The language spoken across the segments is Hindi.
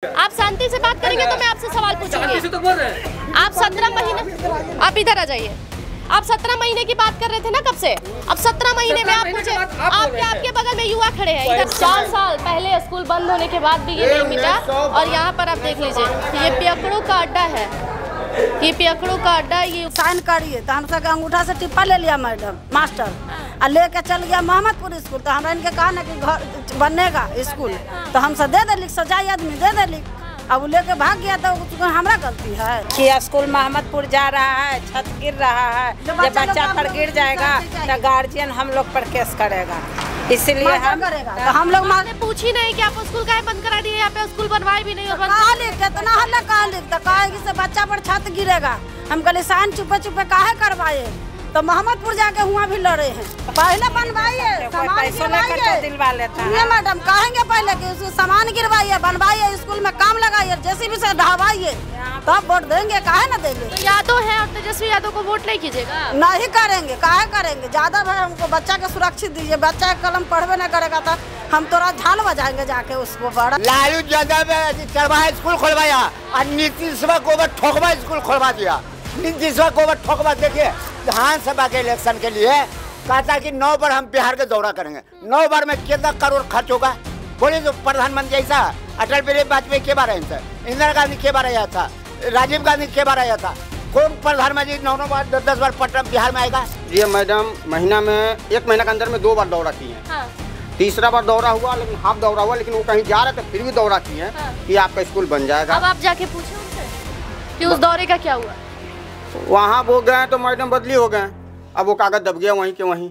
आप शांति से बात करेंगे तो मैं आपसे सवाल पूछूंगी। तो बोल रहे हैं। आप 17 महीने, आप इधर आ जाइए। आप 17 महीने की बात कर रहे थे ना कब से? अब 17 महीने में आप मुझे, आपके बगल में युवा खड़े हैं इधर। 4 साल पहले स्कूल बंद होने के बाद भी ये नहीं मिटा। और यहाँ पर आप देख लीजिए, ये पियकड़ों का अड्डा है, ये पियकड़ों का अड्डा। ये साइन करिए तो हमसे अंगूठा से टिप्पा ले लिया मैडम मास्टर, और लेके चल गया मोहम्मदपुर स्कूल। तो हमरा इनके कहा ना कि घर बनेगा स्कूल, तो हमसे दे दे लिख, सजाई आदमी दे दे लिख। अब लेके भाग गया तो हमारा गलती है कि स्कूल मोहम्मदपुर जा रहा है, छत गिर रहा है, जब बच्चा पर गिर जाएगा तो गार्जियन हम लोग पर केस करेगा, इसलिए हम करेगा। तो हम लोग पूछी नहीं कि आप स्कूल काहे बंद करा दिए, यहाँ पे स्कूल बनवाई भी नहीं। और कितना हल्ला कहा लिख, तो कहेगी से बच्चा पर छत गिरेगा। हम कहले साइन चुपे चुपे काहे करवाए, तो मोहम्मदपुर जाके हुआ भी लड़े हैं। पहले बनवाइए, दिलवा लेता है। ये मैडम कहेंगे पहले कि उसको सामान गिरवाइए, बनवाइए, स्कूल में काम लगाइए, जेसीबी से ढावाइए, तब वोट देंगे। काहे ना देंगे? तो यादव है और तेजस्वी यादव को वोट नहीं कीजिएगा? नहीं करेंगे, काहे करेंगे? ज्यादा भाई हमको बच्चा के सुरक्षित दीजिए। बच्चा कलम पढ़वे न करेगा तो हम तोरा झाल बजाएंगे जाके उसको। बड़ा लालू यादव चरवा स्कूल खोलवाया और नीतीश को ठोकवा स्कूल खोलवा दिया। नीतीश को ठोकवा देखिए, विधानसभा के इलेक्शन के लिए कहता कि 9 बार हम बिहार के दौरा करेंगे। 9 बार में कितना करोड़ खर्च होगा बोले? जो प्रधानमंत्री ऐसा अटल बिहारी वाजपेयी के बार आया था, इंदिरा गांधी के बार आया था, राजीव गांधी के बार आया था। कौन प्रधानमंत्री 9 बार 10 बार पटना बिहार में आएगा? ये मैडम महीना में 1 महीना के अंदर में 2 बार दौरा की है। हाँ। तीसरा बार दौरा हुआ, लेकिन हाफ दौरा हुआ, लेकिन वो कहीं जा रहे थे फिर भी दौरा की है। हाँ। कि आपका स्कूल बन जाएगा। अब आप जाके पूछे उनसे कि उस दौरे का क्या हुआ? वहाँ वो गए तो मैडम बदली हो गए, अब वो कागज दब गया वहीं के वहीं।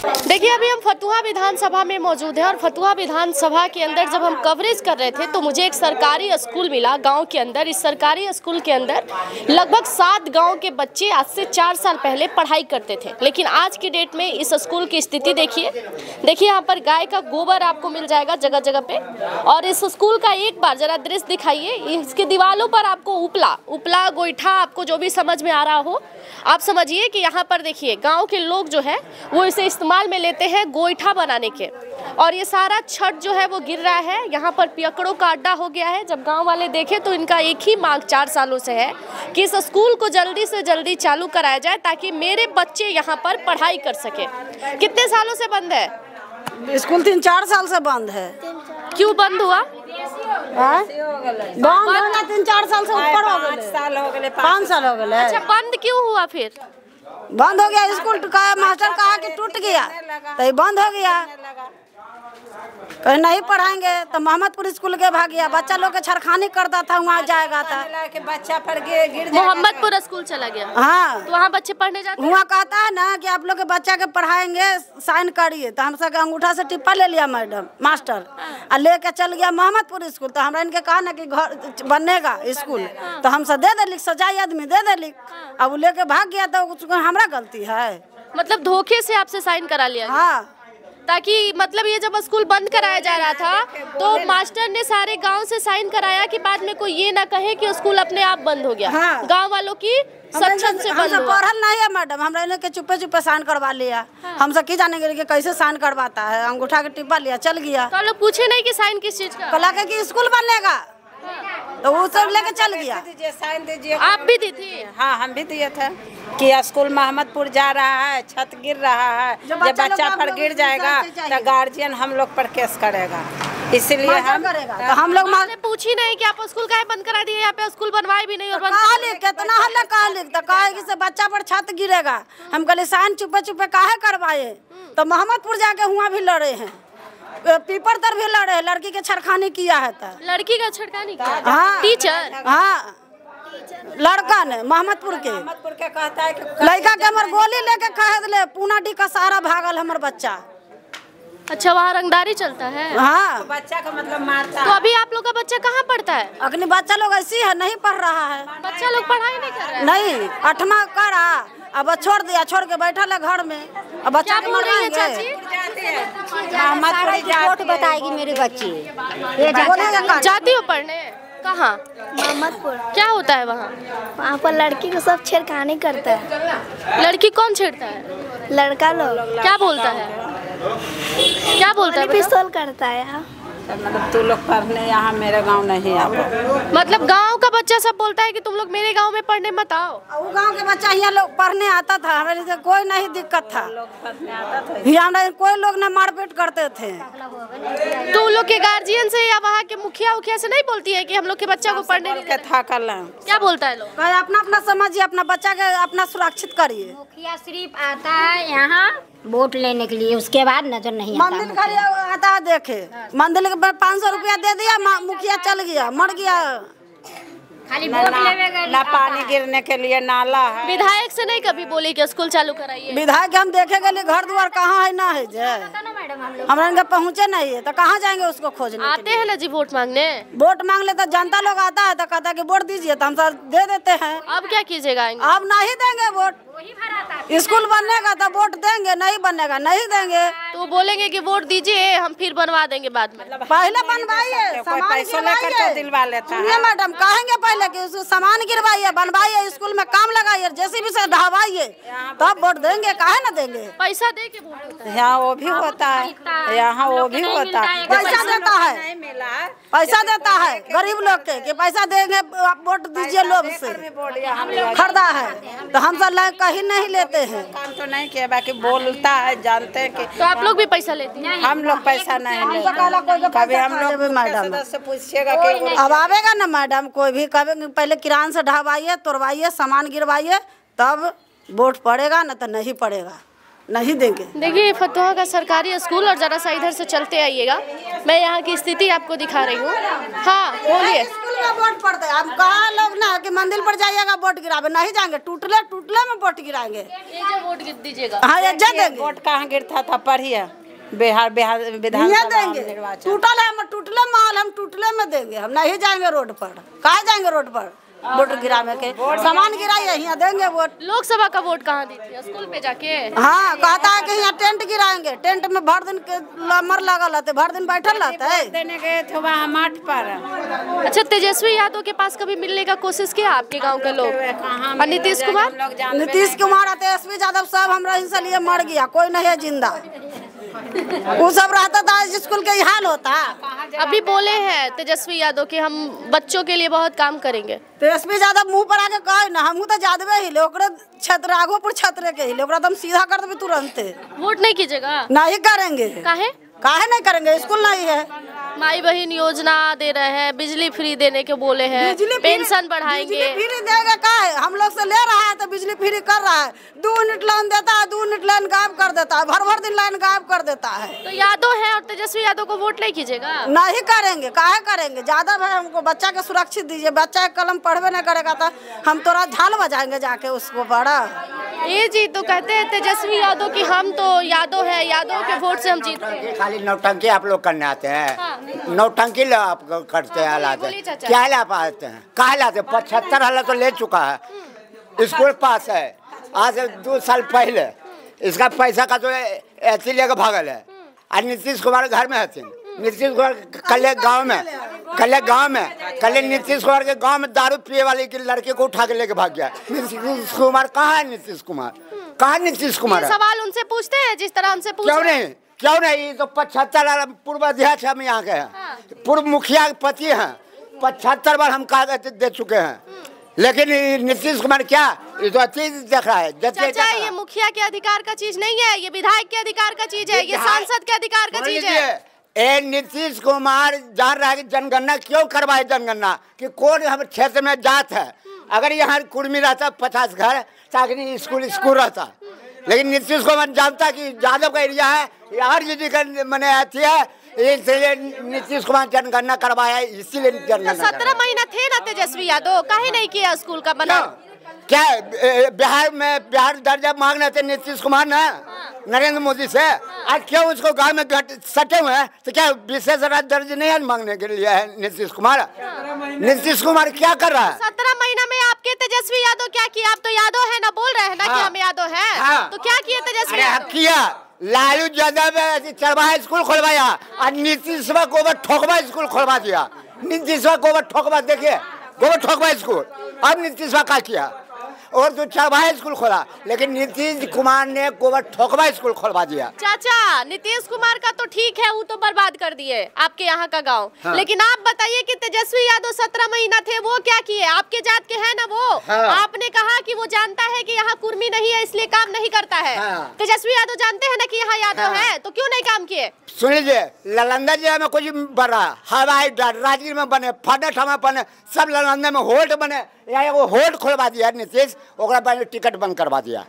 देखिए, अभी हम फतुहा विधानसभा में मौजूद हैं और फतुहा विधानसभा के अंदर जब हम कवरेज कर रहे थे तो मुझे एक सरकारी स्कूल मिला गांव के अंदर। इस सरकारी स्कूल के अंदर लगभग 7 गांव के बच्चे आज से 4 साल पहले पढ़ाई करते थे, लेकिन आज की डेट में इस स्कूल की स्थिति देखिए। देखिए, यहाँ पर गाय का गोबर आपको मिल जाएगा जगह जगह पे। और इस स्कूल का एक बार जरा दृश्य दिखाइए। इसके दीवारों पर आपको उपला गोईठा, आपको जो भी समझ में आ रहा हो आप समझिए कि यहाँ पर देखिए गाँव के लोग जो है वो इसे इस्तेमाल में लेते हैं गोईठा बनाने के। और ये सारा छत जो है वो गिर रहा है। यहाँ पर पियकड़ों का अड्डा हो गया है। जब गांव वाले देखें तो इनका एक ही मांग 4 सालों से है कि इस स्कूल को जल्दी से जल्दी चालू कराया जाए ताकि मेरे बच्चे यहाँ पर पढ़ाई कर सके। कितने सालों से बंद है स्कूल? 3-4 साल से बंद है। क्यों बंद हुआ? बंद होगा 3-4 साल से ऊपर हो गए, 5 साल हो गए। अच्छा, बंद क्यों हुआ फिर? बंद हो गया स्कूल का। मास्टर कहा कि टूट गया तो बंद हो गया। कहीं नहीं पढ़ाएंगे तो मोहम्मदपुर स्कूल के भाग गया। बच्चा लोग के छरखानी करता था, वहाँ जाएगा था बच्चा पर गिर मोहम्मदपुर स्कूल चला गया। हाँ, तो वहाँ बच्चे पढ़ने जाते हैं। वहाँ कहता है ना कि आप लोग के बच्चा के पढ़ाएंगे, साइन करिए। तो हमसे अंगूठा से टिप्पा ले लिया मैडम मास्टर, और लेके चल गया मोहम्मदपुर स्कूल। तो हमरा इनके कहा ना कि घर बनेगा स्कूल, तो हमसे दे दे लिख, सजाई आदमी दे दे लिख। अब लेके भाग गया तो हमारा गलती है। मतलब धोखे से आपसे साइन करा लिया? हाँ, ताकि मतलब ये जब स्कूल बंद कराया जा रहा था तो मास्टर ने सारे गांव से साइन कराया कि बाद में कोई ये ना कहे कि स्कूल अपने आप बंद हो गया। हाँ। गांव वालों की सच्चन से बंद हुआ। पढ़ल नहीं है मैडम, हमरा इन्हें के चुपे चुपे साइन करवा लिया। हाँ। हमसे की जानेंगे कि कैसे साइन करवाता है। अंगूठा के टिप्पा लिया, चल गया। तो लोग पूछे नहीं कि साइन किस चीज का? कला के कि स्कूल बनेगा, तो वो सब लेके चल गया। साइन दीजिए। आप भी दी थी? हाँ, हम भी दिए थे कि स्कूल मोहम्मदपुर जा रहा है, छत गिर रहा है, जब बच्चा पर गिर जाएगा तो गार्जियन हम लोग पर केस करेगा, इसलिए हम करेगा। तो हम लोग पूछी नहीं कि आप स्कूल काहे बंद करा दिए, यहाँ पे स्कूल बनवाई भी नहीं। और कितना हल्ला कहा लिख, तो कहेगी से बच्चा पर छत गिरेगा। हम कहले साइन चुपे चुपे काहे करवाए, तो मोहम्मदपुर जाके हुआ भी लड़े हैं। पीपर तर भी लड़े, लड़की के छरखानी किया है। लड़की का छड़खानी किया? हाँ, टीचर। हाँ, लड़का ने मोहम्मदपुर के कहता है कि लड़का के हमर गोली लेके कह दिले पूनाडी का सारा भागल हमर बच्चा। अच्छा, वहाँ रंगदारी चलता है? हाँ, तो बच्चा का मतलब मारता। तो अभी आप लोग का बच्चा कहाँ पढ़ता है? अग्नि बच्चा लोग ऐसी है, नहीं पढ़ रहा है। बच्चा लोग पढ़ाई नहीं कर रहा है? नहीं, 8वां करा, अब छोड़ दिया, छोड़ के बैठा है घर में। अब बच्चा क्या बोल रही है चाची? रिपोर्ट बताएगी मेरी बच्ची। जाती हो पढ़ने? कहाँ? मोहम्मदपुर। क्या होता है वहाँ? वहाँ पर लड़की को सब छेड़खानी करता है। लड़की कौन छेड़ता है? लड़का लोग। क्या बोलता है? क्या बोलता है? पिस्तौल करता है। मतलब तू लोग पढ़ने यहाँ मेरे गांव नहीं आओ। मतलब गांव का बच्चा सब बोलता है कि तुम लोग मेरे गांव में पढ़ने मत आओ। वो गांव के बच्चा यहाँ लोग पढ़ने आता था, हमारे से कोई नहीं दिक्कत था। यहाँ कोई लोग न मारपीट करते थे। तुम लोग के गार्जियन से या वहाँ के मुखिया उखिया से नहीं बोलती है कि हम लोग के बच्चा को पढ़ने के था कल क्या बोलता है लोग? अपना अपना समझिए, अपना बच्चा के अपना सुरक्षित करिए। मुखिया सिर्फ आता है यहाँ वोट लेने के लिए, उसके बाद नजर नहीं आता। मंदिर घर आता है देखे, मंदिर के 500 रुपया दे दिया, मुखिया चल गया, मर गया। खाली वोट लेवे गए, ना पानी गिरने के लिए नाला है। विधायक से नहीं कभी बोली कि स्कूल चालू कराइए? विधायक हम देखे गए घर द्वार कहाँ है ना है जे हमारे इनके पहुँचे नहीं है तो कहाँ जाएंगे उसको खोजने? आते हैं ना जी वोट मांगने। वोट मांग ले तो जनता लोग आता है तो कहता है कि वोट दीजिए, तो हम सब दे देते हैं। अब क्या कीजिएगा? अब नहीं देंगे वोट। स्कूल बनेगा तो वोट देंगे, नहीं बनेगा नहीं देंगे। तो बोलेंगे कि वोट दीजिए, हम फिर बनवा देंगे बाद में। पहले बनवाइए, पैसा लेकर दिलवा लेता है। मैडम कहेंगे पहले कि उसको सामान गिरवाइए, बनवाइए, स्कूल में काम लगाइए, जेसीबी से ढहावाइए, तब वोट देंगे। काहे ना देंगे? पैसा दे के वोट होता है। यहाँ वो भी होता है, यहाँ वो भी होता है। पैसा देता है, नहीं मिला, पैसा देता है गरीब लोग के कि पैसा देंगे, आप वोट दीजिए, लोग से खरीदा है। तो हम सब कहीं नहीं लेते हैं, काम तो नहीं किया, बाकी बोलता है, जानते हैं कि तो आप लोग भी पैसा लेते हैं? हम लोग पैसा नहीं लेते। कभी हम लोग मैडम से पूछिएगा कि अब आवेगा ना मैडम, कोई भी कभी पहले किरान से ढहवाइए, तोड़वाइए, सामान गिरवाइए, तब वोट पड़ेगा, ना तो नहीं पड़ेगा, नहीं देंगे। देखिए फतुहा का सरकारी स्कूल, और जरा सा इधर से चलते आइएगा, मैं यहाँ की स्थिति आपको दिखा रही हूँ। हाँ बोलिए। स्कूल में वोट पड़ते हैं, अब कहा लोग ना कि मंदिर पर जाइएगा वोट गिरावे, नहीं जाएंगे, टूटले टूटले में वोट गिराएंगे। वोट दीजिएगा? हाँ ये देंगे। वोट कहाँ गिरता था पढ़िए, बिहार विधान देंगे, टूटल है, हम टूटले माल, हम टूटले में देंगे, हम नहीं जाएंगे रोड पर। कहाँ जाएंगे रोड पर वोट गिरावे के? सामान गिराइए, यहाँ देंगे वोट। लोकसभा का वोट कहाँ दी थी? स्कूल पे जाके? हाँ कहता है कि यहाँ टेंट गिराएंगे, टेंट में भर दिन के लमर लगल रहते, भर दिन बैठल रहते है। देने गए थे वहाँ माठ पर। अच्छा, तेजस्वी यादव के पास कभी मिलने का कोशिश किया आपके गांव के लोग? और नीतीश कुमार? नीतीश कुमार और तेजस्वी यादव सब हमरा इनसे लिए मर गया, कोई नहीं है जिंदा। वो सब रहता था, स्कूल के हाल होता। अभी बोले हैं तेजस्वी यादव कि हम बच्चों के लिए बहुत काम करेंगे। तेजस्वी यादव मुंह पर आके कहे ना, हम तो जादवे हिले, ओकरे छत्र राघोपुर छत्र के हिले, ओकरा तुम सीधा कर देबे तुरंत। वोट नहीं कीजिएगा? नहीं करेंगे। काहे? काहे नहीं करेंगे? स्कूल नहीं है। माई बहन योजना दे रहे हैं, बिजली फ्री देने के बोले हैं, पेंशन बढ़ाएंगे। बिजली फ्री देगा काहे? हम लोग से ले रहा है तो बिजली फ्री कर रहा है। 2 यूनिट लाइन देता है, 2 यूनिट लाइन गायब कर देता है, भर दिन लाइन गायब कर देता है। तो यादव है और तेजस्वी यादव को वोट नहीं कीजिएगा? नहीं करेंगे। काहे करेंगे? ज्यादा भाई हमको बच्चा के सुरक्षित दीजिए। बच्चा कलम पढ़वे नहीं करेगा तो हम तोरा झाल बजाएंगे जाके उसको बड़ा। ये जी तो कहते हैं तेजस्वी यादव कि हम तो यादव है, यादव के वोट से हम जीतते हैं। खाली नौटंकी आप लोग करने आते हैं। नौटंकी आप करते हैं, लाते हैं क्या ला पाते हैं? कहा लाते? 75 हल तो ले चुका है, स्कूल पास है आज 2 साल पहले। इसका पैसा का तो ऐसे लेकर भागल है। और नीतीश कुमार घर में है। नीतीश कुमार कल गाँव में नीतीश कुमार के गांव में दारू पिए वाले की लड़के को उठा के लेके भाग गया। नीतीश कुमार कहाँ है? नीतीश कुमार कहाँ? नीतीश कुमार सवाल उनसे पूछते हैं जिस तरह हमसे पूछ। क्यों नहीं? तो 75 पूर्व अध्यक्ष हम यहाँ के हैं, पूर्व मुखिया के पति हैं, 75 बार हम कागज दे चुके हैं। लेकिन नीतीश कुमार क्या ये तो अच्छी देख रहा है। चाचा ये मुखिया के अधिकार का चीज नहीं है, ये विधायक के अधिकार का चीज है, ये सांसद के अधिकार का चीज है। नीतीश कुमार जान रहा है कि जनगणना क्यों करवाए? जनगणना कि कौन हम क्षेत्र में जात है। अगर यहाँ कुर्मी रहता 50 घर ताकि स्कूल रहता, लेकिन नीतीश कुमार जानता कि यादव का एरिया है, RJD का मैंने आती है, इसलिए नीतीश कुमार जनगणना करवाया, इसीलिए जनगणना। 17 महीना थे ना तेजस्वी यादव, काहे नहीं किया स्कूल का बना? क्या बिहार दर्जा मांगने थे नीतीश कुमार ने नरेंद्र मोदी से। आज क्यों उसको गांव में सटे हुए हैं? तो क्या विशेष राज्य दर्जा नहीं मांगने के लिए है नीतीश कुमार? नीतीश कुमार क्या कर रहा है? 17 महीना में आपके तेजस्वी यादव क्या किया? आप तो यादव है ना, बोल रहे हैं ना कि हम यादव हैं। तो क्या किए तेजस्वी यादव? किया लालू यादव चरवाहा स्कूल खोलवाया और नीतीश गोबर ठोकवा स्कूल खोलवा दिया। नीतीश गोबर ठोकवा देखिए, गोबर ठोकवा स्कूल। अब नीतीश का किया और जो चरवाहा स्कूल खोला, लेकिन नीतीश कुमार ने गोबर ठोकवा स्कूल खोलवा दिया। चाचा, नीतीश कुमार का तो ठीक है, वो तो बर्बाद कर दिए आपके यहाँ का गांव। हाँ। लेकिन आप बताइए कि तेजस्वी यादव 17 महीना थे, वो क्या किए? आपके जात के हैं ना वो। हाँ। आपने कहा कि वो जानता है कि यहाँ कुर्मी नहीं है इसलिए काम नहीं करता है। हाँ। तेजस्वी यादव जानते हैं ना कि यहाँ यादव हाँ। है, तो क्यों नहीं काम किए? सुन लीजिए, नालंदा जिला में कुछ बन रहा, हवाई अड्डा राजगीर में बने, फटक में बने, सब नालंदा में होल्ड बने, यहाँ वो होल्ड खोलवा दिया नीतीश, ओकरा बाद टिकट बंद करवा दिया।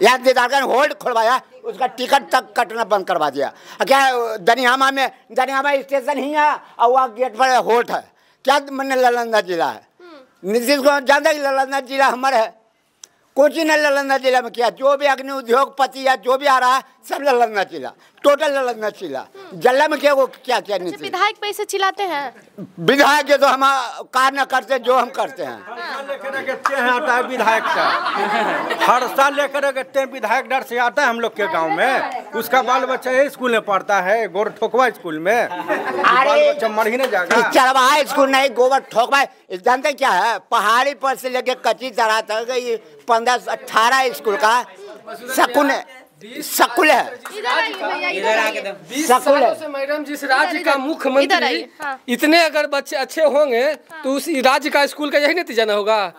यहाँ दीदारगंज होल्ड खोलवाया, उसका टिकट तक कटना बंद करवा दिया। क्या दनियामा में, दनियामा स्टेशन ही है और वहाँ गेट पर होल्ड है। क्या मैंने नालंदा जिला है? नीतीश को जानता है कि नालंदा जिला हमारा है? कुछ ही नहीं नालंदा जिला में किया। जो भी अग्नि उद्योगपति या जो भी आ रहा है सब नालंदा जिला, टोटल नालंदा जिला। जल्ला में क्या वो क्या क्या नीतीश? विधायक पैसे चिल्लाते हैं। विधायक जो हम कार्य करते जो हम करते हैं। आता है विधायक का, हर साल लेकर गए हैं विधायक। डर से आता है हम लोग के गांव में, उसका बाल बच्चा यही स्कूल में पढ़ता है, गोबर ठोकवा स्कूल में। अरे बच्चा मर ही नहीं जाएगा। चरवाहा स्कूल नहीं, गोबर ठोकवा। जानते क्या है? पहाड़ी पर से लेके कच्ची तरह तक 15-18 स्कूल का सकूल है। सकूल है। मैडम, जिस राज्य का मुख्यमंत्री इतने अगर बच्चे अच्छे होंगे तो उस राज्य का स्कूल का यही नतीजा ना होगा।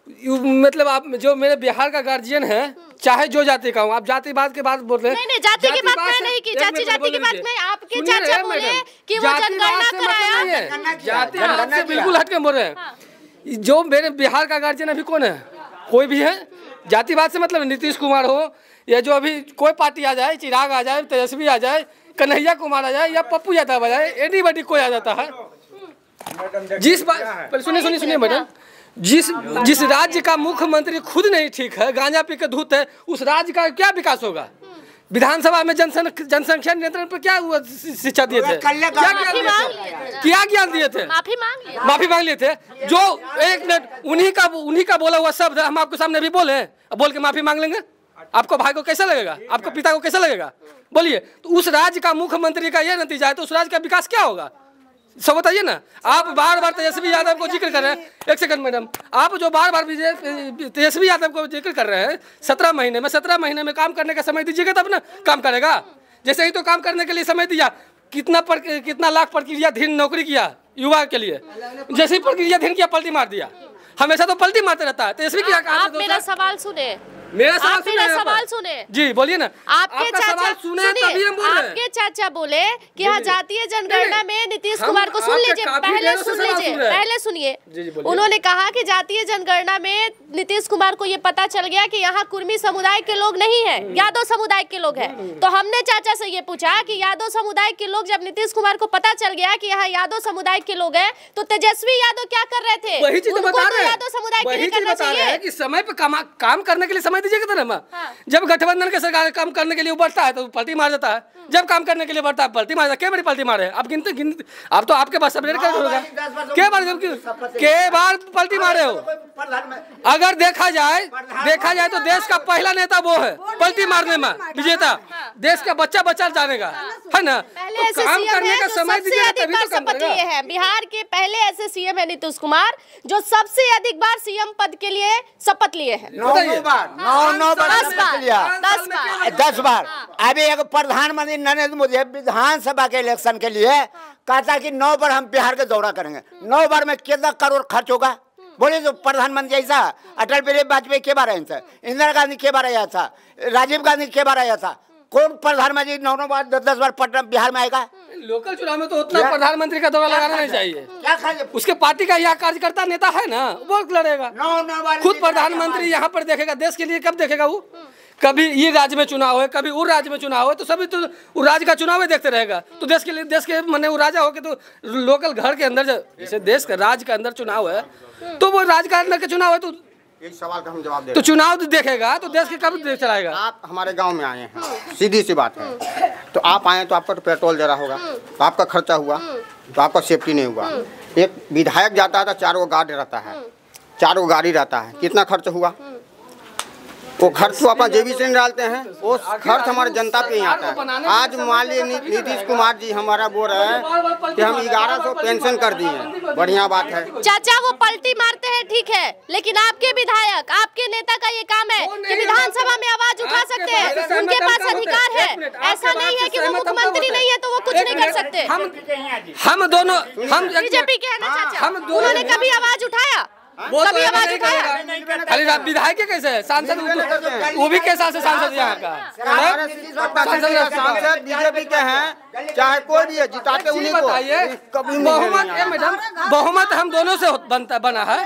मतलब आप जो मेरे बिहार का गार्जियन है, चाहे जो जाति का हूँ, आप जातिवाद के बात बोल रहे हैं। नहीं, जाति की बात मैं नहीं की, चाची जाति की बात में आपके चाचा बोले कि वो जनगणना कराया। जातिवाद से बिल्कुल हटके बोल रहे हैं। जो मेरे बिहार का गार्जियन अभी कौन है? कोई भी है? जातिवाद से मतलब नीतीश कुमार हो या जो अभी कोई पार्टी आ जाए, चिराग आ जाए, तेजस्वी आ जाए, कन्हैया कुमार आ जाए या पप्पू यादव आ जाए, एनीबॉडी कोई आ जाता है। जिस बात सुनिए मैडम, जिस राज्य का मुख्यमंत्री खुद नहीं ठीक है, गांजा पी के धूत है, उस राज्य का क्या विकास होगा? विधानसभा में जनसंख्या नियंत्रण पर क्या शिक्षा दिए थे? क्या ज्ञान दिए थे? माफी मांग लिए थे। जो एक मिनट उन्हीं का बोला हुआ शब्द हम आपके सामने भी बोले, बोल के माफी मांग लेंगे? आपको भाई को कैसा लगेगा? आपको पिता को कैसा लगेगा? बोलिए। तो उस राज्य का मुख्यमंत्री का यह नतीजा है, तो उस राज्य का विकास क्या होगा? सब बताइए ना। आप बार बार तेजस्वी यादव को जिक्र कर रहे हैं। एक सेकंड मैडम, आप जो बार बार तेजस्वी यादव को जिक्र कर रहे हैं, 17 महीने में काम करने का समय दीजिएगा तब ना काम करेगा। जैसे ही तो काम करने के लिए समय दिया, कितना लाख प्रक्रियाधीन नौकरी किया युवा के लिए, जैसे ही प्रक्रियाधीन किया पलटी मार दिया। हमेशा तो पलटी मारते रहता है। तेजस्वी क्या कहा? आप मेरा सवाल सुने। मेरा सवाल सुने जी, बोलिए ना। आपके चाचा सुने, आपके चाचा बोले कि यहाँ जातीय जनगणना में नीतीश कुमार को सुन लीजिए, पहले सुनिए। उन्होंने कहा कि जातीय जनगणना में नीतीश कुमार को ये पता चल गया कि यहाँ कुर्मी समुदाय के लोग नहीं है, यादव समुदाय के लोग हैं। तो हमने चाचा से ये पूछा कि यादव समुदाय के लोग, जब नीतीश कुमार को पता चल गया कि यहाँ यादव समुदाय के लोग हैं, तो तेजस्वी यादव क्या कर रहे थे? वही चीज बता रहे हैं, यादव समुदाय के लिए करना चाहिए कि समय पे काम करने के लिए दीजिएगा ना। हाँ। जब गठबंधन के सरकार काम करने के लिए बढ़ता है तो पलटी मार देता है, जब काम करने के लिए बढ़ता है पलटी मार देता है। क्या बड़ी पलटी मारे? आप गिनते आप तो आपके पास सबरेट कर होगा। के बार पलटी मारे हो? अगर देखा जाए तो देश का पहला नेता वो है पलटी मारने में विजेता। देश का बच्चा जानेगा, है ना? तो काम करने का समय दीजिएगा तभी तो काम करेगा। बिहार के पहले ऐसे सीएम है नीतीश कुमार, जो सबसे अधिक बार सीएम पद के लिए शपथ लिए हैं। 10 बार। अभी एक प्रधानमंत्री नरेंद्र मोदी विधानसभा के इलेक्शन के लिए कहा था कि 9 बार हम बिहार का दौरा करेंगे। 9 बार में कितना करोड़ खर्च होगा? बोले तो प्रधानमंत्री ऐसा, अटल बिहारी वाजपेयी के बार आया था, इंदिरा गांधी के बार आया था, राजीव गांधी के बार आया था। कौन प्रधानमंत्री 9 बार 10 बार पटना बिहार में आएगा? लोकल चुनाव में तो उतना प्रधानमंत्री का दौरा लगाना नहीं चाहिए। उसके पार्टी का यह कार्यकर्ता नेता है ना, वो लड़ेगा। खुद प्रधानमंत्री यहाँ पर देखेगा, देश के लिए कब देखेगा? वो कभी ये राज्य में चुनाव है, कभी उस राज्य में चुनाव है, तो सभी तो उस राज्य का चुनाव ही देखते रहेगा। तो देश के माने वो राजा हो के तो लोकल घर के अंदर, जैसे देश का राज्य के अंदर चुनाव है, तो वो राज्य के अंदर के चुनाव है, तो एक सवाल का हम जवाब दे। तो चुनाव देखेगा तो देश के कब देश चलाएगा? आप हमारे गांव में आए हैं, सीधी सी बात है। तो आप आए तो आपका तो पेट्रोल जरा होगा, तो आपका खर्चा हुआ, तो आपका सेफ्टी नहीं हुआ। एक विधायक जाता है तो 4 गार्ड रहता है, 4 गाड़ी रहता है, कितना खर्च हुआ? वो खर्च तो अपना जेबी से नहीं डालते हैं, वो खर्च हमारे जनता पे ही आता है। आज मान लीजिए नीतीश कुमार जी हमारा बोल रहे हैं कि हम 1100 पेंशन कर दिए, बढ़िया बात है। चाचा वो पलटी मारते हैं ठीक है, लेकिन आपके विधायक आपके नेता का ये काम है कि विधानसभा में आवाज उठा सकते हैं, उनके पास अधिकार है। ऐसा नहीं है कि वो मुख्यमंत्री नहीं है तो वो कुछ नहीं कर सकते। हम दोनों हम बीजेपी के हैं ना चाचा, उन्होंने कभी आवाज उठाया? वो तो आवाज उठाया। अरे विधायक कैसे है, सांसद वो भी कैसा से सांसद यहाँ का सांसद बीजेपी के हैं, चाहे कोई भी है, जिताते उन्हीं को। बहुमत मैडम, बहुमत हम दोनों से बना है।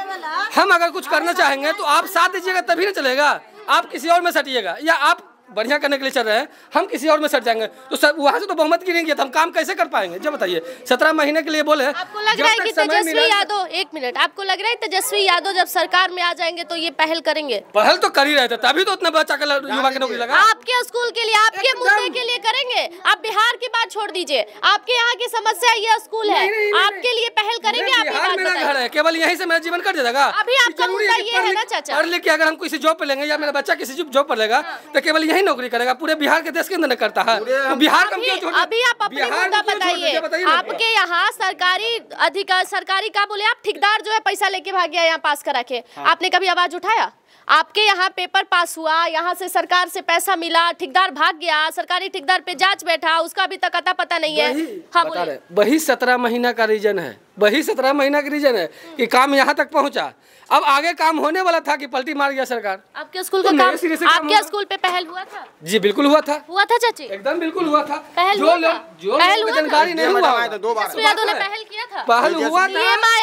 हम अगर कुछ करना चाहेंगे तो आप साथ दीजिएगा तभी ना चलेगा। आप किसी और में सटिएगा या आप बढ़िया करने के लिए चल रहे हैं, हम किसी और में सट जाएंगे तो सब वहाँ से तो बहुमत गिरेंगे तो हम काम कैसे कर पाएंगे? जब बताइए 17 महीने के लिए बोले। आपको लग रहा है कि तेजस्वी यादव, एक मिनट, आपको लग रहा है तेजस्वी यादव जब सरकार में आ जाएंगे तो ये पहल करेंगे? पहल तो कर ही रहे थे, तभी तो उतना बच्चा का युवा की नौकरी लगा। आपके स्कूल के लिए, आपके मुद्दे के लिए करेंगे। आप बिहार की बात छोड़ दीजिए, आपके यहाँ की समस्या ये स्कूल है, आपके लिए पहल करेंगे। आप मेरा घर है, केवल यहीं से मेरा जीवन कट जाएगा। अभी आपका मुद्दा ये है ना चाचा, पढ़ लिख के अगर हम किसी जॉब पे लेंगे या मेरा बच्चा किसी जॉब पर लेगा तो केवल यही नौकरी करेगा, पूरे बिहार के देश के अंदर करता है। तो बिहार का अभी आप अपने मुद्दा बताइए। आपके यहाँ सरकारी अधिकार, सरकारी क्या बोले आप, ठेकेदार जो है पैसा लेके भाग गया यहाँ पास करा के, आपने कभी आवाज उठाया? आपके यहाँ पेपर पास हुआ, यहाँ से सरकार से पैसा मिला, ठेकेदार भाग गया, सरकारी ठेकेदार पे जांच बैठा, उसका अभी तक अता पता नहीं है। हाँ बोलिए। वही 17 महीना का रीजन है, वही 17 महीना का रीजन है कि काम यहाँ तक पहुँचा। अब आगे काम होने वाला था कि पलटी मार गया सरकार। आपके स्कूल का काम, आपके स्कूल पे पहल हुआ था? जी बिल्कुल हुआ था। हुआ था चाची? एकदम बिल्कुल हुआ था। पहल जो जानकारी नहीं हुआ, तेजस्वी यादव ने पहल किया था। पहल हुआ था,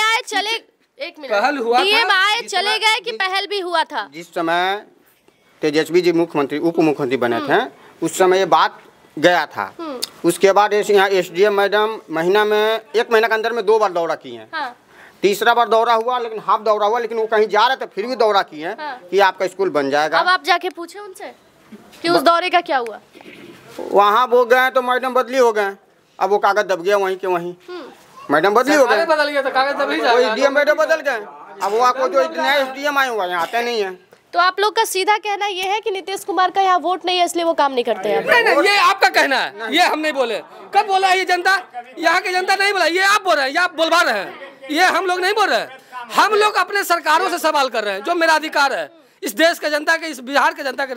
आए चले, एक मिनट, पहल हुआ, डीएम आए चले गए कि पहल भी हुआ था? जिस समय तेजस्वी जी मुख्यमंत्री उप मुख्यमंत्री बने थे उस समय ये बात गया था। उसके बाद यहाँ SDM मैडम महीना में 1 महीना के अंदर में 2 बार दौरा किए हैं। हाँ। तीसरा बार दौरा हुआ, लेकिन हाफ दौरा हुआ, लेकिन वो कहीं जा रहे थे फिर भी दौरा किए हैं। हाँ। कि आपका स्कूल बन जाएगा। अब आप जाके पूछे उनसे कि उस दौरे का क्या हुआ? वहाँ वो गए तो मैडम बदली हो गए, अब वो कागज दब गया वहीं के वहीं। मैडम बदली हो गए, बदल गया तो कागज दब ही जाएगा। SDM मैडम बदल गए, अब वो आपको जो नया SDM आए हुआ यहाँ आते नहीं है। तो आप लोग का सीधा कहना ये है कि नीतीश कुमार का यहाँ वोट नहीं है इसलिए वो काम नहीं करते हैं? नहीं, ये आपका कहना है, ये हम नहीं बोले। कब बोला ये जनता? यहाँ की जनता नहीं बोला, ये आप बोल रहे हैं, ये आप बोलवा रहे हैं, ये हम लोग नहीं बोल रहे हैं। हम लोग अपने सरकारों से सवाल कर रहे हैं, जो मेरा अधिकार है, इस देश के जनता के, इस बिहार के जनता के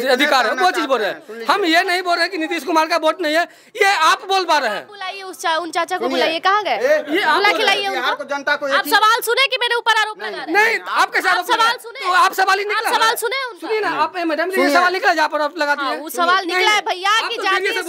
अधिकार है, वो चीज बोल रहे हैं। हम ये नहीं बोल रहे कि नीतीश कुमार का वोट नहीं है, ये आप बोल पा रहे हैं। बुलाइए उन चाचा को, बुलाइए, कहाँ गए? बुला के लाइए उनको। जनता को आप सवाल सुने कि मेरे ऊपर आरोप लगा रहे हैं? नहीं, आप कैसे आरोप सवाल सुने? तो आप सवाल ही निकला, सवाल सुने? सुनिए ना आप मैडम, ये सवाल निकला जहाँ पर आप लगाती हैं। वो सवाल निकला है भैया की जाके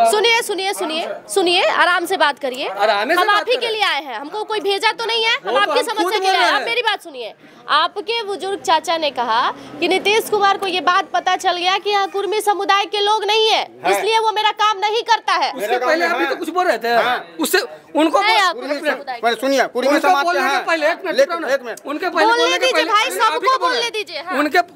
सुनिए सुनिए सुनिए सुनिए, आराम से बात करिए। हम आप ही के लिए आए हैं, हमको कोई भेजा तो नहीं है, हम आपकी समस्या के लिए आए हैं। आप मेरी बात सुनिए। आपके बुजुर्ग चाचा ने कहा कि नीतीश कुमार को ये बात पता चल गया कि यहाँ कुर्मी समुदाय के लोग नहीं है, इसलिए वो मेरा काम नहीं करता है। उससे पहले अभी तो कुछ बोल रहे थे। उससे उनको सुनिए, कुर्मी समाज के हैं, पहले एक मिनट उनके पहले बोलने दीजिए भाई, सबको बोलने दीजिए।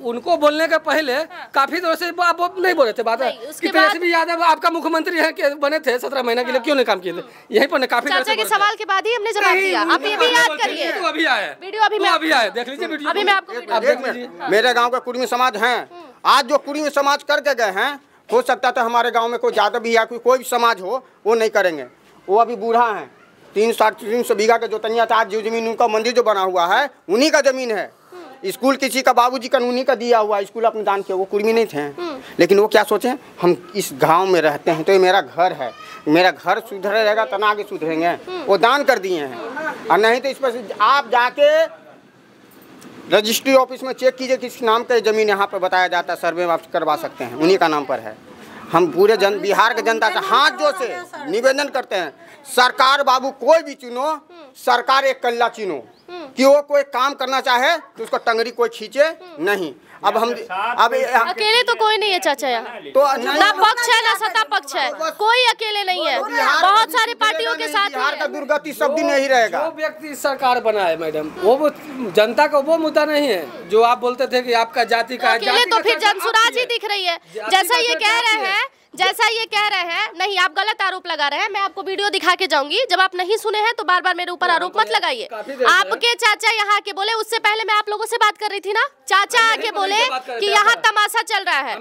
उनको बोलने के पहले काफी देर से आप नहीं बोल रहे थे। बात है तेजस्वी यादव आपका मुख्यमंत्री है, बने थे 17 महीना के लिए, क्यों नहीं काम किए थे? यहीं पर काफी चाचा के सवाल के बाद ही हमने जवाब दिया। आप ये भी याद करिए। अभी आए वीडियो, अभी आए, देख लीजिए वीडियो। अभी मैं आपको, मेरे गांव का कुर्मी समाज हैं, आज जो कुर्मी समाज करके गए हैं, हो सकता था हमारे गांव में कोई यादव भी या कोई भी समाज हो, वो नहीं करेंगे। वो अभी बूढ़ा है, 300 बीघा का जो तनिया था, आज जो जमीन उनका मंदिर जो बना हुआ है उन्हीं का जमीन है। स्कूल किसी का बाबूजी का उन्हीं का दिया हुआ स्कूल अपने दान किया, वो कुर्मी नहीं थे। लेकिन वो क्या सोचे, हम इस गांव में रहते हैं तो ये मेरा घर है, मेरा घर सुधरे रहेगा तना आगे सुधरेंगे, वो दान कर दिए हैं। और नहीं तो इस पर आप जाके रजिस्ट्री ऑफिस में चेक कीजिए किस नाम का जमीन यहाँ पर बताया जाता है, सर्वे आप करवा सकते हैं, उन्हीं का नाम पर है। हम पूरे बिहार के जनता से हाथ जोड़ से निवेदन करते हैं, सरकार बाबू कोई भी चुनो, सरकार एक कल्ला चुनो, कि वो कोई काम करना चाहे तो उसको टंगरी कोई खींचे नहीं। अब हम अकेले तो कोई नहीं है चाचा यहाँ, तो ना पक्ष है ना सत्ता पक्ष है, कोई अकेले नहीं है, बहुत सारी पार्टियों के साथ। बिहार का दुर्गति सब दिन यही रहेगा। जो व्यक्ति सरकार बना है मैडम, वो जनता का वो मुद्दा नहीं है जो आप बोलते थे कि आपका जाति का, अकेले तो फिर जनसुराज ही दिख रही है। जैसा ये कह रहे हैं जैसा ये कह रहे हैं, नहीं आप गलत आरोप लगा रहे हैं। मैं आपको वीडियो दिखा के जाऊंगी। जब आप नहीं सुने हैं तो बार बार मेरे ऊपर आरोप मत लगाइए। आपके चाचा यहाँ आके बोले, उससे पहले मैं आप लोगों से बात कर रही थी ना, चाचा आके बोले कि यहाँ तमाशा चल रहा है।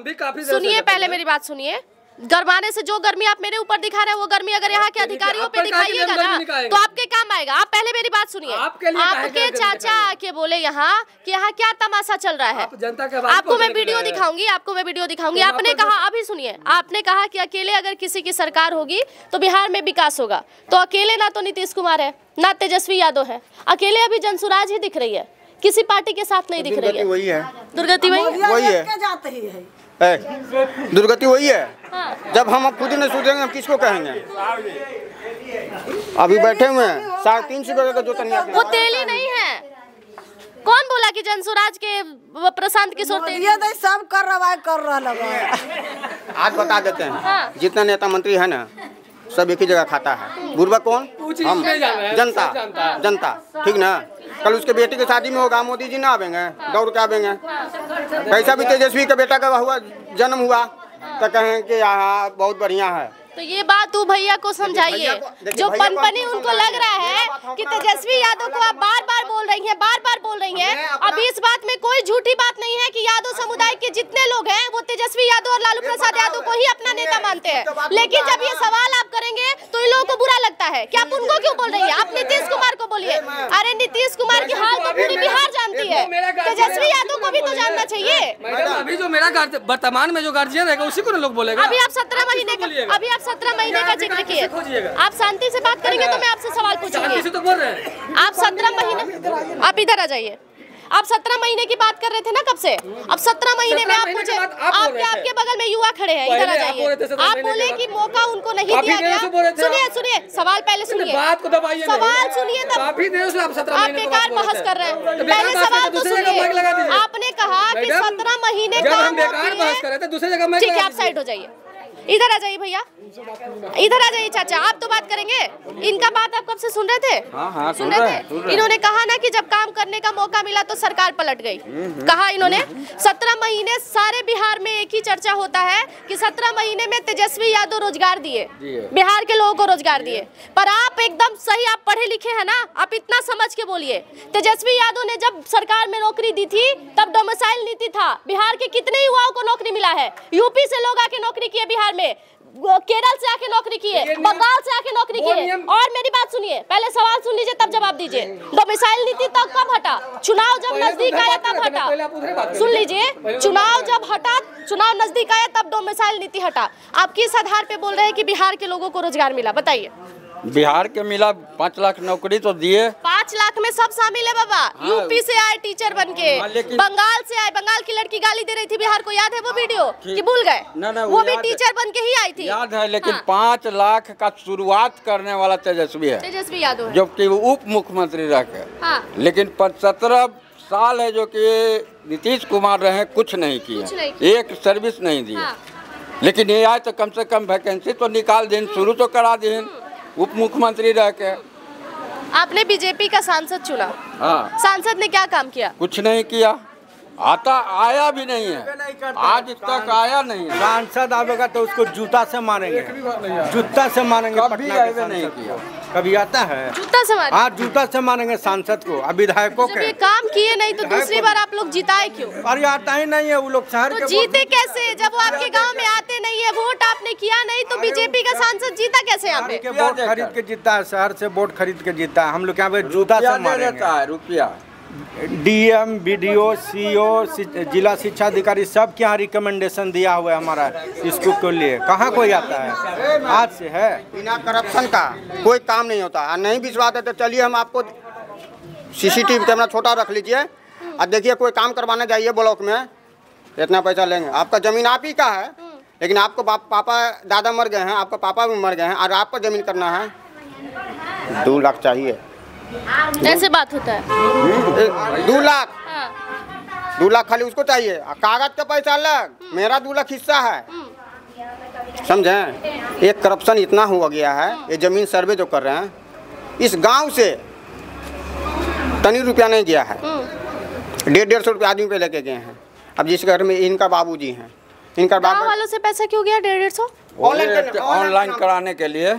सुनिए, पहले मेरी बात सुनिए। गरमाने से जो गर्मी आप मेरे ऊपर दिखा रहे हैं वो गर्मी अगर यहाँ के अधिकारियों पे दिखाइएगा ना तो आपके काम आएगा। आप पहले मेरी बात सुनिए। आपके चाचा आके बोले यहाँ कि यहाँ क्या तमाशा चल रहा है। आपको मैं वीडियो दिखाऊंगी, आपको मैं वीडियो दिखाऊंगी। आपने कहा, अभी सुनिए, आपने कहा कि अकेले अगर किसी की सरकार होगी तो बिहार में विकास होगा। तो अकेले ना तो नीतीश कुमार है, ना तेजस्वी यादव है, अकेले अभी जनसुराज ही दिख रही है, किसी पार्टी के साथ नहीं दिख रही है। वही है दुर्गति, वही है दुर्गति वही है। हाँ। जब हम खुद नहीं सोचेंगे हम किसको कहेंगे। अभी बैठे हुए हैं 350 का जो तनिया वो तेल ही नहीं है। कौन बोला कि जनसुराज के प्रशांत किशोर ये सब कर रहा है। आज बता देते हैं। हाँ। जितना नेता मंत्री है ना सब एक ही जगह खाता है। बुरबा कौन? हम, जनता। ठीक ना। कल उसके बेटे की शादी में होगा, मोदी जी ना आवेंगे, दौड़ के आवेंगे। कैसा भी तेजस्वी का बेटा का हुआ जन्म हुआ तो कहें कि यहाँ बहुत बढ़िया है। तो ये बात तू भैया को समझाइए। जो पनपनी उनको लग रहा है कि तेजस्वी यादव को आप बार बार बोल रही हैं, बार बार बोल रही हैं। अभी इस बात में कोई झूठी बात नहीं है कि यादव समुदाय के जितने लोग हैं वो तेजस्वी यादव और लालू प्रसाद यादव को ही अपना नेता मानते हैं। लेकिन जब ये सवाल आप करेंगे तो इन लोगों को बुरा लगता है कि आप उनको क्यों बोल रही है। आप नीतीश कुमार को बोलिए। अरे नीतीश कुमार की हाल तो पूरी बिहार जानती है, तेजस्वी यादव को भी तो जानना चाहिए। अभी जो मेरा वर्तमान में जो गार्जियन है उसी को लोग बोलेगा। अभी आप 17 महीने का, अभी आप 17 महीने का जिक्र किए। आप शांति से बात करेंगे तो मैं आपसे सवाल पूछूंगी। तो बोल रहे हैं आप 17 महीने, आप इधर आ जाइए। आप 17 महीने की बात कर रहे थे ना कब से। अब 17 महीने में आप मुझे, आपके बगल में युवा खड़े हैं, इधर आ जाइए। आप बोले कि मौका उनको नहीं दिया गया। सुनिए, सवाल पहले सुनिए, सवाल सुनिए, तब आप बेकार बहस कर रहे हैं। पहले सवाल तो सुनिए। आपने कहा कि 17 महीने काम ठीक है, आप साइड हो जाइए। इधर आ जाइए भैया, इधर आ जाइए। चाचा आप तो बात करेंगे, इनका बात आप कब से सुन रहे थे? हाँ, सुन रहे थे। इन्होंने कहा ना कि जब काम करने का मौका मिला तो सरकार पलट गई। कहा इन्होंने 17 महीने सारे बिहार में एक ही चर्चा होता है कि 17 महीने में तेजस्वी यादव रोजगार दिए, बिहार के लोगों को रोजगार दिए। पर आप एकदम सही, आप पढ़े लिखे हैं ना, आप इतना समझ के बोलिए। तेजस्वी यादव ने जब सरकार में नौकरी दी थी तब डोमिसाइल नीति था। बिहार के कितने युवाओं को नौकरी मिला है। यूपी से लोग आके नौकरी किए बिहार में, केरल से आके नौकरी किए, बंगाल से आके नौकरी किए। और मेरी बात सुनिए, पहले सवाल सुन लीजिए तब जवाब दीजिए। डोमिसाइल नीति तब कब हटा? चुनाव जब नजदीक आया तब हटा। सुन लीजिए, चुनाव जब हटा, चुनाव नजदीक आया तब डोमिसाइल नीति हटा। आप किस आधार पे बोल रहे हैं कि बिहार के लोगों को रोजगार मिला? बताइए। बिहार के मिला 5 लाख नौकरी तो दिए। 5 लाख में सब शामिल है बाबा। हाँ। यूपी से आए टीचर बनके, बंगाल से आए, बंगाल की लड़की गाली दे रही थी बिहार को, याद है वो वीडियो कि भूल गए? वो भी टीचर बनके ही आई थी, याद है। लेकिन 5 लाख का शुरुआत करने वाला तेजस्वी है, तेजस्वी यादव है, जबकि वो उप मुख्यमंत्री रह के। हाँ। लेकिन 17 साल है जो कि नीतीश कुमार रहे, कुछ नहीं किया, एक सर्विस नहीं दी। हाँ। लेकिन ये आए तो कम से कम वैकेंसी तो निकाल दें, शुरू तो करा दें। उप मुख्यमंत्री रह के आपने बीजेपी का सांसद चुना। हाँ। सांसद ने क्या काम किया? कुछ नहीं किया, आया भी नहीं है, आज तक आया नहीं है। सांसद आवेगा तो उसको जूता से मारेंगे, जूता से मारेंगे। कभी आवे नहीं किया, कभी आता है जूता से मारेंगे? हाँ, जूता से मारेंगे सांसद को, अब विधायकों के। ये काम किए नहीं तो दूसरी बार आप लोग जिताए क्यों? अरे आता ही नहीं है वो लोग शहर के। जीते कैसे जब वो आपके गांव में आते नहीं है? वोट आपने किया नहीं तो बीजेपी का सांसद जीता कैसे यहाँ पे? वोट खरीद के जीता है, शहर से वोट खरीद के जीता है। हम लोग यहाँ पे जूता से मारेंगे। रुपया डीएम, बीडीओ, सीओ, जिला शिक्षा अधिकारी सब के यहाँ रिकमेंडेशन दिया हुआ है हमारा स्कूल के लिए। कहाँ कोई आता है? आज से है। बिना करप्शन का कोई काम नहीं होता। और नहीं विश्वास है तो चलिए हम आपको सीसीटीवी कैमरा छोटा रख लीजिए और देखिए, कोई काम करवाने जाइए ब्लॉक में, इतना पैसा लेंगे। आपका जमीन आप ही का है, लेकिन आपको पापा दादा मर गए हैं, आपका पापा भी मर गए हैं, और आपको जमीन करना है 2 लाख चाहिए। ऐसे बात होता है? 2 लाख, 2 लाख खाली उसको चाहिए, कागज का पैसा अलग, मेरा 2 लाख हिस्सा है। समझें? एक करप्शन इतना हो गया है। ये जमीन सर्वे जो कर रहे हैं, इस गांव से तनी रुपया नहीं गया है, 150-150 रुपया आदमी पे लेके गए हैं। अब जिस घर में इनका बाबूजी हैं, इनका गाँव वालों से पैसा क्यों गया 150? ऑनलाइन कराने के लिए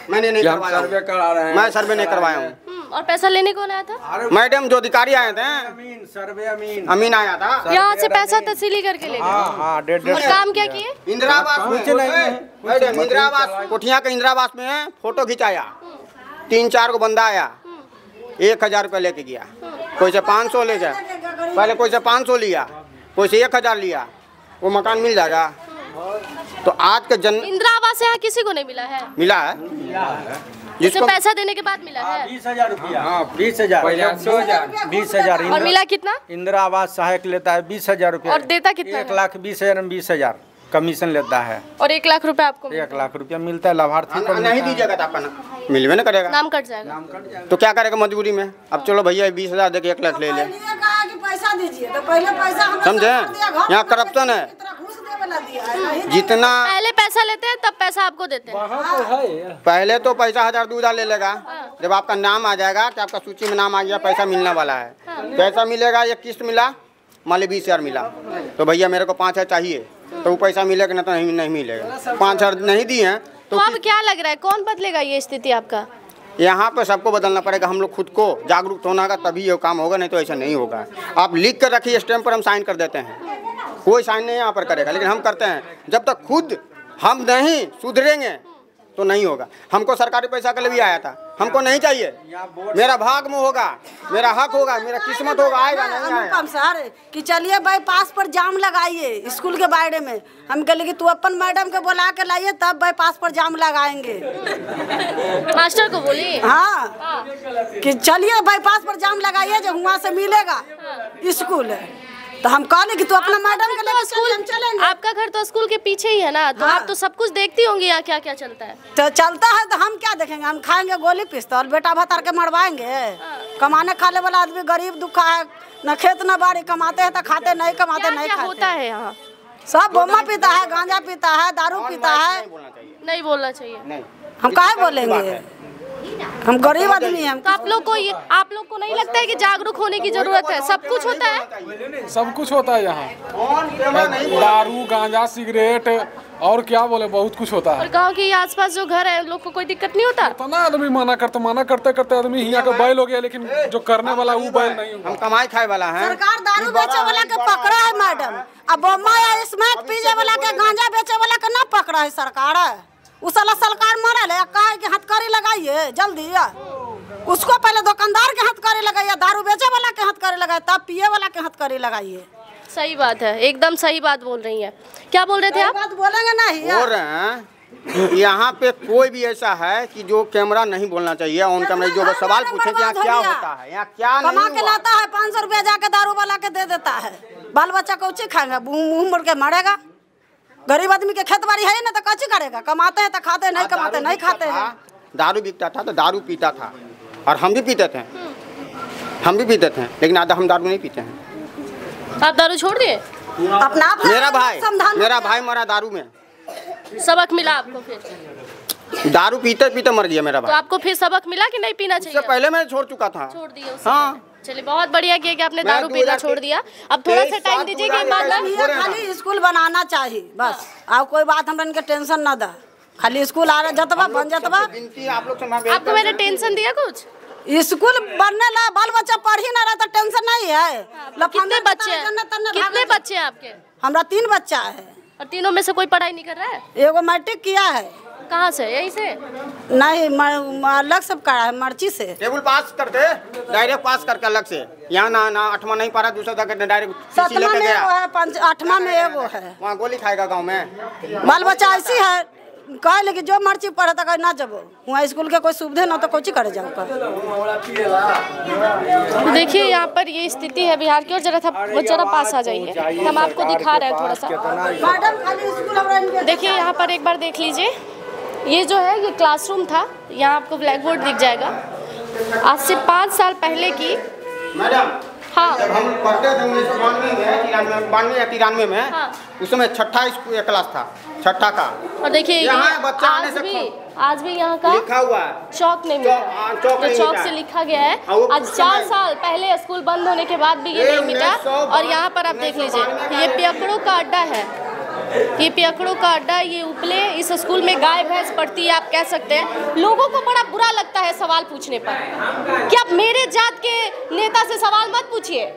मैंने नहीं हम सर्वे करा रहे हैं। मैं सर्वे नहीं करवाया हूँ। और पैसा लेने कौन आया था? मैडम जो अधिकारी आए थे, अमीन आया था, यहाँ से पैसा तहसीली करके ले गए। और काम क्या किए? इंदिरा आवास मैडम, इंदिरा आवास कोठिया के इंदिरा आवास में फोटो खिंचाया, 3-4 को बंदा आया, 1000 रुपये लेके गया, कोई से 500 ले गया, पहले कोई से 500 लिया, कोई से 1000 लिया, वो मकान मिल जाएगा। तो आज के इंदिरा आवास यहाँ किसी को नहीं मिला है? मिला है जिसको पैसा देने के बाद मिला है 20,000 रुपया। 20,000 और मिला कितना? इंदिरा आवास सहायक लेता है 20,000 रुपया और देता कितना? 1,20,000 में 20,000 कमीशन लेता है। और 1 लाख रुपया आपको? 1 लाख रुपया मिलता है लाभार्थी को। नहीं दीजिएगा तो आपका मिलवे ना करेगा, नाम कट जाएगा। तो क्या करेगा मजबूरी में? अब चलो भैया 20,000 देके 1 लाख ले ले, पैसा दीजिए तो पहले पैसा समझे? यहाँ करप्शन है जितना। पहले पैसा लेते हैं तब पैसा आपको देते हैं। पहले तो पैसा 1,000-2,000 ले लेगा, जब आपका नाम आ जाएगा कि आपका सूची में नाम आ गया, पैसा मिलने वाला है, पैसा मिलेगा। एक किस्त मिला, मान ली 20,000 मिला, तो भैया मेरे को 5,000 चाहिए, तो वो पैसा मिलेगा ना तो नहीं मिलेगा। 5,000 नहीं दिए हैं तो अब क्या लग रहा है कौन बदलेगा ये स्थिति आपका? यहाँ पे सबको बदलना पड़ेगा, हम लोग खुद को जागरूक होना होगा तभी ये काम होगा, नहीं तो ऐसा नहीं होगा। आप लिख कर रखिए, स्टैम्प पर हम साइन कर देते हैं, कोई साइन नहीं यहाँ पर करेगा, लेकिन हम करते हैं। जब तक खुद हम नहीं सुधरेंगे तो नहीं होगा। हमको सरकारी पैसा के लिए भी आया था, हमको नहीं चाहिए, मेरा भाग में होगा, मेरा हक होगा, मेरा किस्मत होगा, आएगा नहीं आएगा। सर कि चलिए बाईपास पर जाम लगाइए स्कूल के बारे में, हम कहले कि तू अपन मैडम के बुला के लाइए तब बाईपास पर जाम लगाएंगे। मास्टर को बोलिए हाँ कि चलिए बाईपास पर जाम लगाइए जो वहाँ से मिलेगा स्कूल। तो हम कहले कि तू अपना मैडम के लिए स्कूल हम चलेंगे। आपका घर तो स्कूल के पीछे ही है ना, तो आप तो सब कुछ देखती होंगी यहाँ क्या क्या चलता है। तो चलता है तो हम क्या देखेंगे? हम खाएंगे गोली पिस्तौल, बेटा भतार के मरवाएंगे? कमाने खाने वाला आदमी गरीब दुखा है, न खेत न बाड़ी, कमाते हैं तो खाते, नहीं कमाते नहीं खाते। होता है यहाँ सब बोमा पीता है, गांजा पीता है, दारू पीता है। नहीं बोलना चाहिए। हम काहे बोलेंगे? हम गरीब आदमी हैं। तो आप लोग को नहीं लगता है कि जागरूक होने की जरूरत है? सब कुछ होता है, सब कुछ होता है यहाँ, दारू गांजा सिगरेट और क्या बोले बहुत कुछ होता है। और गांव के आसपास जो घर है उन लोग को कोई दिक्कत नहीं होता? तो ना आदमी मना करते आदमी यहाँ का बैल हो गया, लेकिन जो करने वाला वो बैल नहीं हुआ। हम कमाई खाए वाला है। सरकार दारू बेचे वाला के पकड़ा है मैडम, अब बोमा या स्मैक पीजे वाला के, गांजा बेचे वाला के ना पकड़ा है सरकार। उस साला सरकार मरल है, कहा कि हथकड़ी लगाइए जल्दी, उसको पहले दुकानदार के हथकड़ी लगाइए, दारू बेचे वाला के हथकड़ी लगाइए, तब पिए वाला के हथकड़ी लगाइए। सही बात है, एकदम सही बात बोल रही है। क्या बोल रहे थे आप? बात बोलेंगे नहीं बोल रहे हैं। यहाँ पे कोई भी ऐसा है कि जो कैमरा नहीं बोलना चाहिए, ऑन कैमरा जो सवाल पूछे कि यहाँ क्या होता है, यहाँ क्या कमा के लाता है 500 रुपया जाके दारू वाला के दे देता है, बाल बच्चा कौची खाएगा? मुँह मुड़ के मरेगा। गरीब आदमी के खेत बाड़ी है ना तो कच्ची करेगा? कमाते हैं तो खाते, नहीं कमाते नहीं खाते हैं। दारू बिकता था तो दारू पीता था, और हम भी पीते थे, लेकिन आधा हम दारू नहीं पीते हैं। आप दारू छोड़ दिए? अपना मेरा भाई मरा दारू में। सबक मिला आपको? फिर दारू पीते पीते मर गया मेरा भाई। तो आपको फिर सबक मिला कि नहीं पीना चाहिए? उससे पहले मैं छोड़ चुका था। छोड़ दिया? हाँ। चलिए बहुत बढ़िया किया कि आपने दारू पीना छोड़ दिया। अब थोड़ा सा टाइम दीजिए कि खाली स्कूल बनाना चाहिए बस, और कोई बात हमरा इनके टेंशन ना दा, खाली स्कूल आ रहा जतवा बन जतवा। आपको मैंने टेंशन दिया कुछ? स्कूल बनने ला, बाल बच्चा पढ़ ही ना रहा तो टेंशन नहीं है। कितने बच्चे हैं? कितने बच्चे हैं आपके? हमरा 3 बच्चा है। और तीनों में से कोई पढ़ाई नहीं कर रहा है? एगो मैट्रिक किया है। कहाँ से? यहीं से? नहीं, अलग सब करा है, मर्ची से। टेबल पास करते डायरेक्ट पास करके अलग से, यहाँ ना 8वां नहीं पढ़ा, दूसरा तक डायरेक्ट 7वां में एगो है, 8वां में एगो है। वहाँ गोली खाएगा गाँव में। बाल बच्चा ऐसी है, कह लेकिन जो मर्जी पढ़े तो ना जब वहाँ स्कूल के कोई सुविधा ना तो कोची करे जाओ। देखिए यहाँ पर ये स्थिति है बिहार की। और जरा पास आ जाइए, हम आपको दिखा रहे हैं थोड़ा सा। देखिए यहाँ पर एक बार देख लीजिए, ये जो है ये क्लासरूम था, यहाँ आपको ब्लैक बोर्ड दिख जाएगा। आज से 5 साल पहले की। मैडम हाँ, जब हम पढ़ते थे 1992 या 93 में, हाँ। उस समय 6ठा क्लास था, 6ठा का। और देखिए आज भी यहाँ का लिखा हुआ है, चौक नहीं मिटा, तो चौक से लिखा गया है। आज 4 साल पहले स्कूल बंद होने के बाद भी ये नहीं मिटा। और यहाँ पर आप देख लीजिए, ये पियकड़ों का अड्डा है, ये पियकड़ों का अड्डा, ये उपले, इस स्कूल में गाय भैंस पढ़ती है, आप कह सकते हैं। लोगों को बड़ा बुरा लगता है सवाल पूछने पर कि आप मेरे जात के नेता से सवाल मत पूछिए,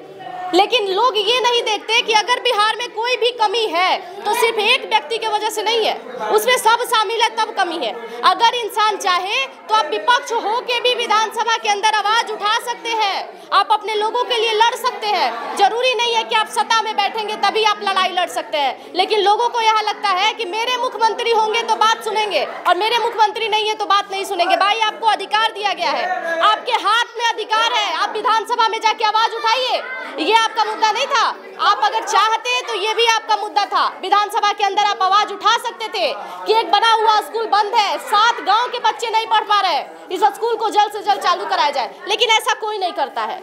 लेकिन लोग ये नहीं देखते कि अगर बिहार में कोई भी कमी है तो सिर्फ एक व्यक्ति की वजह से नहीं है, उसमें सब शामिल है तब कमी है। अगर इंसान चाहे तो आप विपक्ष हो के भी विधानसभा के अंदर आवाज उठा सकते हैं, आप अपने लोगों के लिए लड़ सकते हैं। जरूरी नहीं है कि आप सत्ता में बैठेंगे तभी आप लड़ाई लड़ सकते हैं, लेकिन लोगों को यह लगता है कि मेरे मुख्यमंत्री होंगे तो बात सुनेंगे और मेरे मुख्यमंत्री नहीं है तो बात नहीं सुनेंगे। भाई, आपको अधिकार दिया गया है, आपके हाथ में अधिकार है, आप विधानसभा में जाके आवाज उठाइए। ये आपका मुद्दा नहीं था, आप अगर चाहते तो ये भी आपका मुद्दा था। विधानसभा के अंदर आप आवाज उठा सकते थे कि एक बना हुआ स्कूल बंद है, 7 गांव के बच्चे नहीं पढ़ पा रहे, इस स्कूल को जल्द से जल्द चालू कराया जाए, लेकिन ऐसा कोई नहीं करता है।